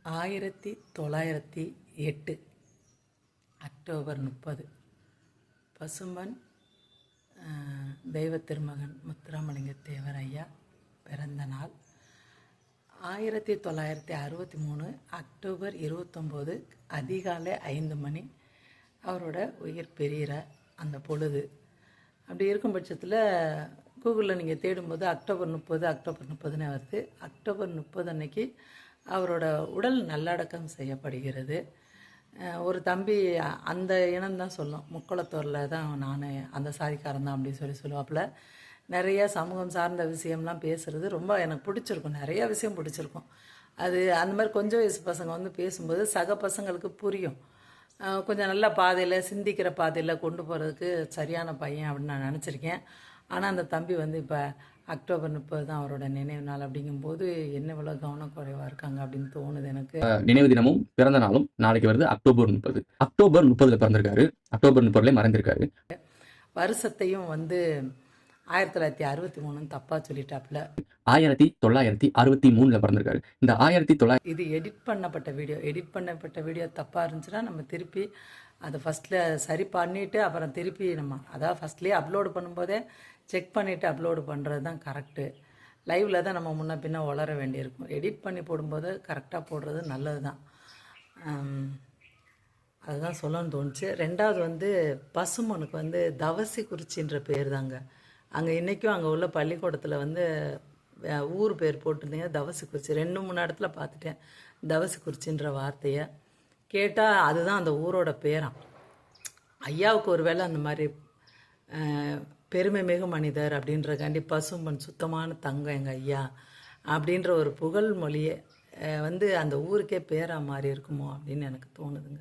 1908 October 30 Pasumpon தெய்வ திருமகன் முத்துராமலிங்க தேவர் ஐயா பிறந்த நாள். 1963 அக்டோபர் 29 அதிகாலை 5 மணி அவரோட உயிர் பெறுகிற அந்த பொழுது. அப்படி இருக்கும் பட்சத்தில் கூகுளில் நீங்கள் தேடும்போது அக்டோபர் 30 வருது. அக்டோபர் 30 அன்னைக்கு அவரோட உடல் நல்லடக்கம் செய்யப்படுகிறது. ஒரு தம்பி அந்த இனம்தான் சொல்லும், முக்குளத்தூரில் தான் நான் அந்த சாதிக்காரன் தான் அப்படின்னு சொல்லுவாப்புல. நிறைய சமூகம் சார்ந்த விஷயம்லாம் பேசுகிறது ரொம்ப எனக்கு பிடிச்சிருக்கும். நிறைய விஷயம் பிடிச்சிருக்கும். அது அந்த மாதிரி கொஞ்சம் வயசு பசங்க வந்து பேசும்போது சக பசங்களுக்கு புரியும். கொஞ்சம் நல்ல பாதையில் சிந்திக்கிற பாதையில் கொண்டு போகிறதுக்கு சரியான பையன் அப்படின்னு நான் நினச்சிருக்கேன். ஆனால் அந்த தம்பி வந்து இப்போ அக்டோபர் 30 தான் அவரோட நினைவு நாள். அப்படிங்கும்போது என்ன இவ்வளோ கவனக்குறைவாக இருக்காங்க அப்படின்னு தோணுது எனக்கு. நினைவு தினமும் பிறந்த நாளும் நாளைக்கு வருது. அக்டோபர் 30 அக்டோபர் 30 பிறந்திருக்காரு. அக்டோபர் 30 மறைந்திருக்காரு. வருஷத்தையும் வந்து 1963 தப்பாக சொல்லிட்டாப்புல. 1963 பிறந்திருக்காரு. இந்த 1900 இது எடிட் பண்ணப்பட்ட வீடியோ தப்பாக இருந்துச்சுன்னா நம்ம திருப்பி அதை ஃபஸ்ட்டில் சரி பண்ணிவிட்டு அப்புறம் திருப்பி நம்ம அதாவது ஃபஸ்ட்லேயே அப்லோடு பண்ணும்போதே செக் பண்ணிவிட்டு அப்லோடு பண்ணுறது தான் கரெக்டு. லைவில் தான் நம்ம முன்ன பின்ன வளர வேண்டியிருக்கும். எடிட் பண்ணி போடும்போது கரெக்டாக போடுறது நல்லது தான். அதுதான் சொல்லணும்னு தோணுச்சு. ரெண்டாவது வந்து பசுமனுக்கு வந்து தவசிக்குறிச்சின்ற பேர் தாங்க. அங்கே இன்றைக்கும் அங்கே உள்ள பள்ளிக்கூடத்தில் வந்து ஊர் பேர் போட்டிருந்தீங்க தவசிக்குறிச்சி. 2-3 இடத்துல பார்த்துட்டேன் தவசிக்குறிச்சின்ற வார்த்தையை. கேட்டால் அதுதான் அந்த ஊரோட பேராம். ஐயாவுக்கு ஒரு வேளை அந்த மாதிரி பெருமை மிகு மனிதர் அப்படின்றக்காண்டி பசும்பன் சுத்தமான தங்கம் எங்கள் ஐயா அப்படின்ற ஒரு புகழ் மொழியை வந்து அந்த ஊருக்கே பேராக மாறி இருக்குமோ அப்படின்னு எனக்கு தோணுதுங்க.